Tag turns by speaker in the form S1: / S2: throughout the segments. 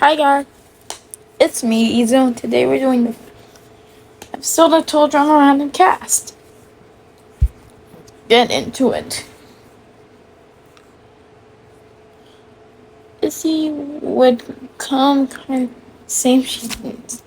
S1: Hi guys, it's me, Ezo, and today we're doing the episode of Total Drama Random Cast. Get into it. Izzy would come kind of same she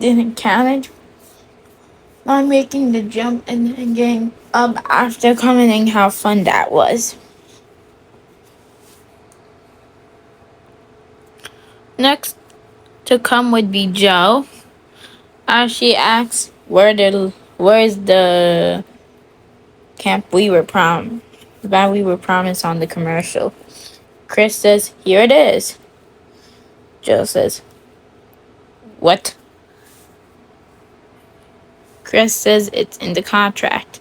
S1: didn't count it on making the jump and then getting up after commenting how fun that was. Next to come would be Joe. As she asks where's the camp we were promised on the commercial. Chris says, "Here it is." Joe says, "What?" Chris says it's in the contract.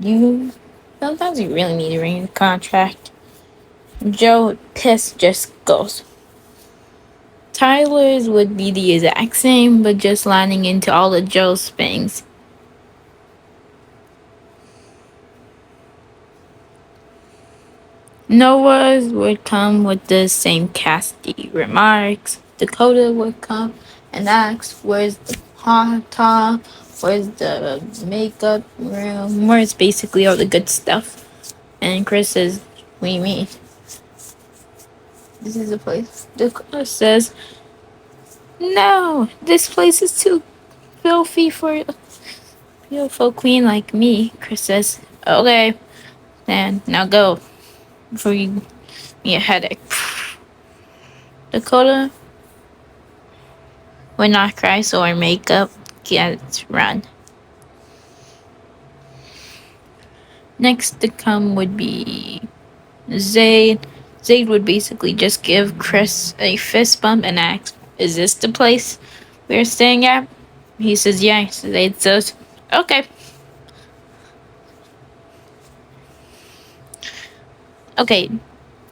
S1: You Sometimes you really need to read the contract. Joe, pissed, just goes. Tyler's would be the exact same, but just landing into all of Joe's things. Noah's would come with the same casty remarks. Dakota would come and ask, "Where's the hot tub? Where's the makeup room? Where's basically all the good stuff?" And Chris says, "What do you mean? This is a place." Dakota says, "No, this place is too filthy for a beautiful queen like me." Chris says, "Okay, then now go before you give me a headache." Dakota would not cry, so her makeup gets run. Next to come would be Zayd. Zayd would basically just give Chris a fist bump and ask, "Is this the place we're staying at?" He says, "Yeah." Zayd says, "Okay." Okay,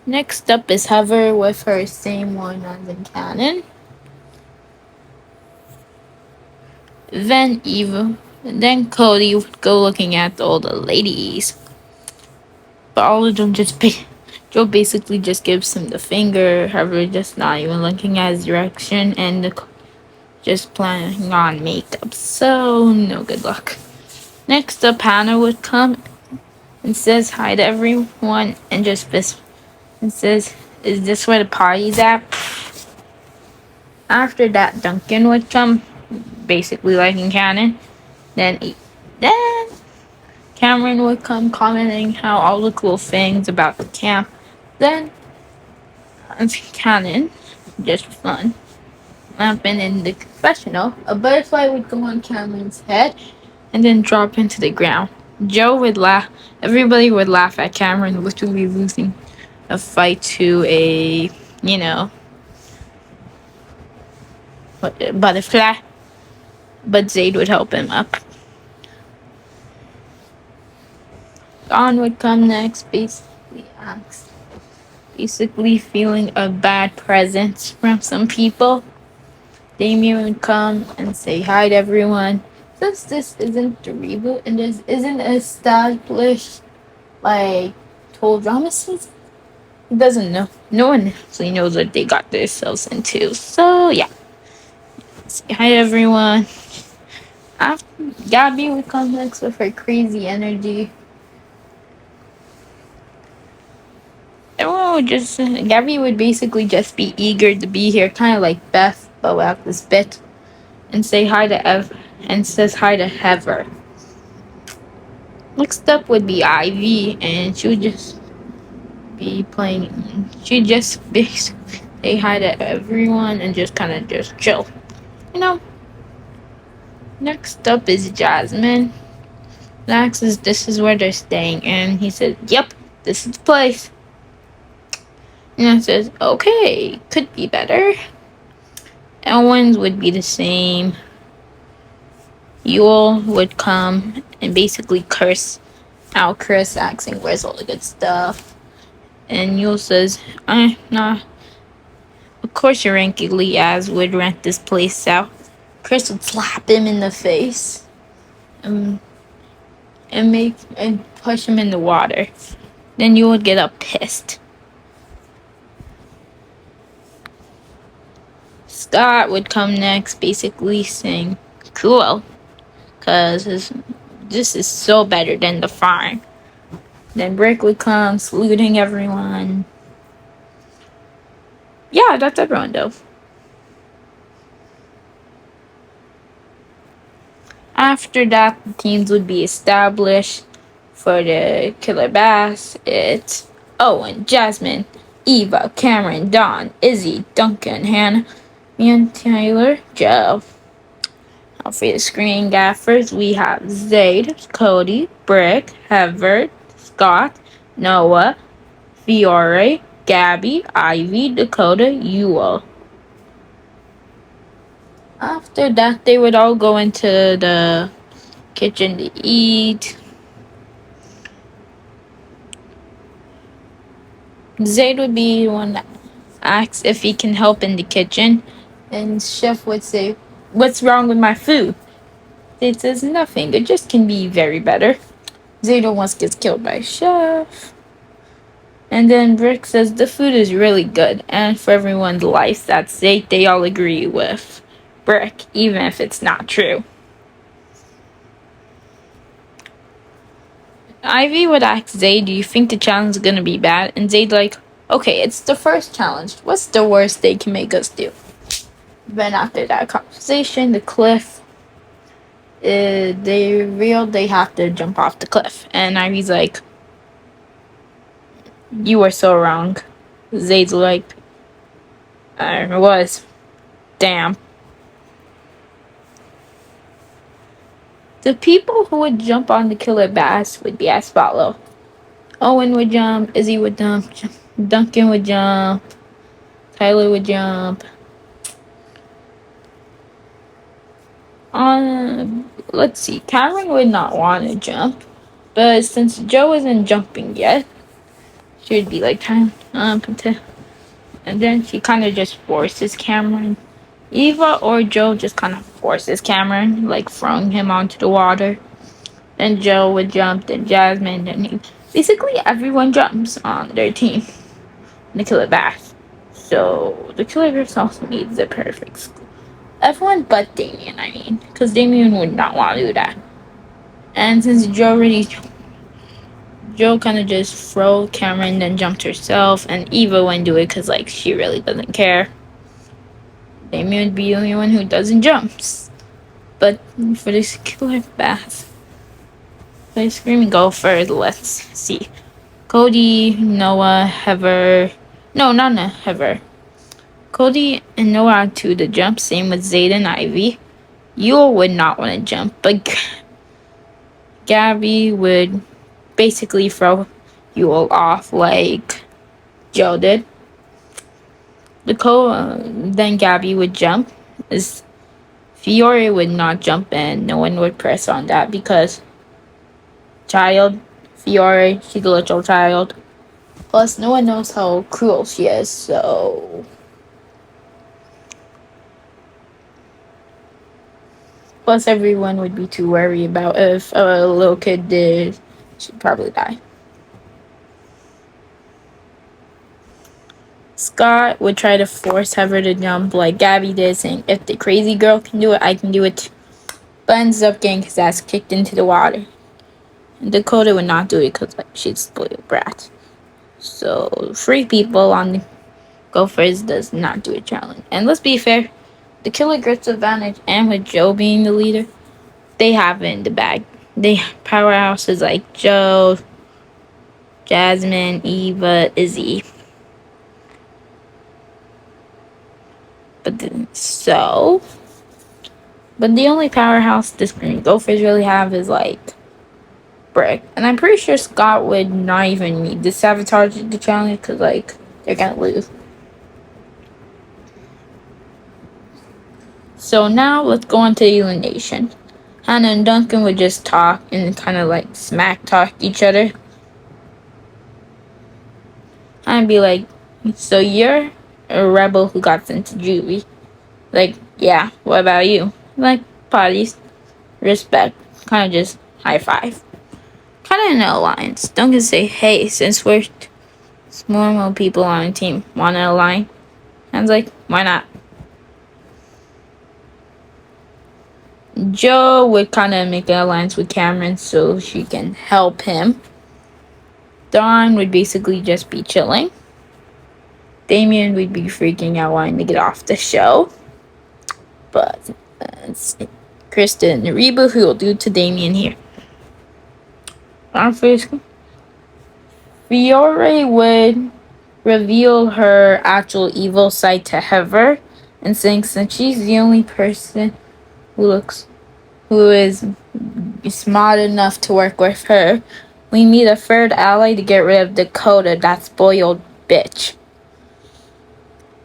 S1: next up is Heather with her same one as in canon. Then Eva, then Cody would go looking at all the ladies. But all of them Joe basically just gives him the finger, Heather just not even looking at his direction, and just planning on makeup. So, no good luck. Next up, Hannah would come and says hi to everyone and and says, "Is this where the party's at?" After that, Duncan would come, basically like in canon. Then Cameron would come commenting how all the cool things about the camp. Then, canon, just for fun, happened in the confessional. A butterfly would go on Cameron's head and then drop into the ground. Joe would laugh. Everybody would laugh at Cameron literally losing a fight to a, you know, butterfly. But Zayd would help him up. Dawn would come next, basically feeling a bad presence from some people. Damien would come and say hi to everyone. Since this isn't the reboot and this isn't established like total drama season, he doesn't know. No one actually knows what they got themselves into. So yeah, say hi to everyone. After Gabby would come next with her crazy energy. Everyone would Gabby would basically just be eager to be here, kind of like Beth, but without this bit, and say hi to and says hi to Heather. Next up would be Ivy, and she would just be playing. She'd just be say hi to everyone and just kind of just chill, you know. Next up is Jasmine. Max says this is where they're staying, and he says, "Yep, this is the place." And I says, "Okay, could be better." Elwyn's would be the same. Yule would come and basically curse out Chris, asking where's all the good stuff. And Yule says, Nah, of course your rankly ass would rent this place out." Chris would slap him in the face and, and push him in the water. Then Yule would get up pissed. Scott would come next, basically saying, "Cool, cause this is so better than the farm." Then Brick would come, saluting everyone. Yeah, that's everyone though. After that, the teams would be established. For the Killer Bass, it's Owen, Jasmine, Eva, Cameron, Dawn, Izzy, Duncan, Hannah, me and Taylor, Joe. For the screen gaffers, we have Zaid, Cody, Brick, Heather, Scott, Noah, Fiore, Gabby, Ivy, Dakota, Ewell. After that, they would all go into the kitchen to eat. Zaid would be one that asks if he can help in the kitchen, and Chef would say, "What's wrong with my food?" Zaid says, "Nothing, it just can be very better." Zaid almost gets killed by Chef. And then Brick says the food is really good, and for everyone's life that's Zaid, they all agree with Brick, even if it's not true. Ivy would ask Zaid, "Do you think the challenge is gonna be bad?" And Zaid like, "Okay, it's the first challenge. What's the worst they can make us do?" Then after that conversation, the cliff, they revealed they have to jump off the cliff. And Ivy's like, "You were so wrong." Zayd's like, "I was. Damn." The people who would jump on the Killer Bass would be as follow. Owen would jump, Izzy would jump, Duncan would jump, Tyler would jump. Let's see, Cameron would not want to jump, but since Joe isn't jumping yet, she would be like, "Time, and then she kind of just forces Cameron. Eva or Joe just kind of forces Cameron, like throwing him onto the water. Then Joe would jump, then Jasmine, then he. Basically, everyone jumps on their team. The Killer Bass. So, the Killer Bass also needs the perfect school. Everyone but Damien, I mean. Because Damien would not want to do that. And since Joe kind of just throw Cameron, then jumped herself, and Eva wouldn't do it because, like, she really doesn't care. Damien would be the only one who doesn't jump. But for this Killer Bass, for the Screaming Gopher, let's see. Cody, Noah, Heather. No, not Heather. Cody and Noah are to the jump, same with Zayd and Ivy. Yule would not want to jump, but Gabby would basically throw Yule off like Joe did. Then Gabby would jump. Fiore would not jump, and no one would press on that because Fiore, she's a little child. Plus, no one knows how cruel she is, so. Plus, everyone would be too worried about if a little kid did, she'd probably die. Scott would try to force Heather to jump like Gabby did, saying, "If the crazy girl can do it, I can do it too." But ends up getting his ass kicked into the water. And Dakota would not do it because she's a spoiled brat. So 3 people on the Gophers does not do a challenge. And let's be fair, the Killer Grits advantage, and with Joe being the leader, they have it in the bag. They powerhouses like Joe, Jasmine, Eva, Izzy. But the only powerhouse the Screaming Gophers really have is like Brick. And I'm pretty sure Scott would not even need to sabotage the challenge because like they're gonna lose. So now let's go on to elimination. Hannah and Duncan would just talk and kind of like smack talk each other. I'd be like, "So you're a rebel who got sent to juvie?" Like, "Yeah, what about you?" Like, parties, respect, kind of just high five. Kind of an alliance. Duncan say, "Hey, since we're normal people on a team, want to align?" I was like, "Why not?" Joe would kind of make an alliance with Cameron so she can help him. Dawn would basically just be chilling. Damien would be freaking out wanting to get off the show. But Kristen and Reba, who will do to Damien here. Fiore would reveal her actual evil side to Heather and saying since she's the only person who is smart enough to work with her, we need a third ally to get rid of Dakota, that spoiled bitch.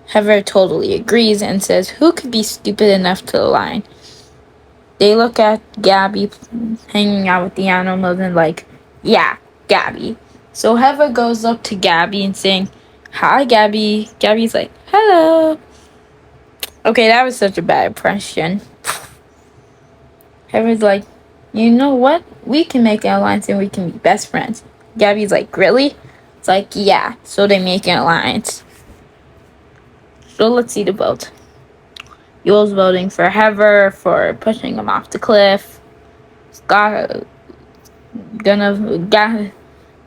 S1: Heather totally agrees and says who could be stupid enough to align. They look at Gabby hanging out with the animals and like, yeah, Gabby. So Heather goes up to Gabby and saying, hi, Gabby. Gabby's like, hello. Okay, that was such a bad impression. Heather's like, you know what? We can make an alliance and we can be best friends. Gabby's like, really? It's like, yeah. So they make an alliance. So let's see the vote. Yule's voting for Heather for pushing him off the cliff.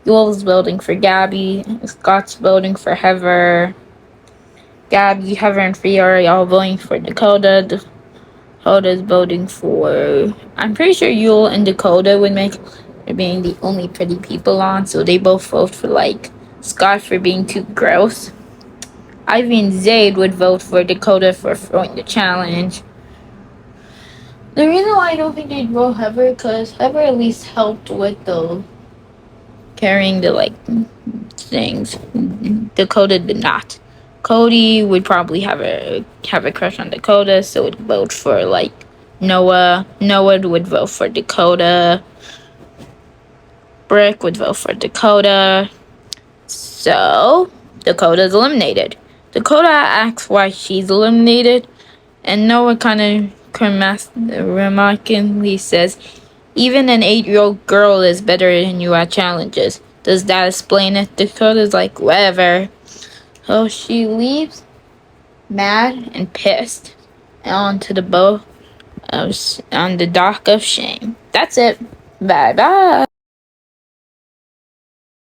S1: Yule's voting for Gabby. Scott's voting for Heather. Gabby, Heather, and Fiore all voting for Dakota. Dakota's voting for... I'm pretty sure Yule and Dakota would make being the only pretty people on, so they both vote for, like, Scott for being too gross. Ivy and Zayd would vote for Dakota for throwing the challenge. The reason why I don't think they'd vote Heather, because Heather at least helped with the carrying the, like, things. Dakota did not. Cody would probably have a crush on Dakota, so would vote for, like, Noah. Noah would vote for Dakota. Brick would vote for Dakota. So, Dakota's eliminated. Dakota asks why she's eliminated, and Noah kind of remarkably says, even an 8-year-old girl is better than you at challenges. Does that explain it? Dakota's like, whatever. So she leaves, mad and pissed, onto the boat on the dock of shame. That's it. Bye bye.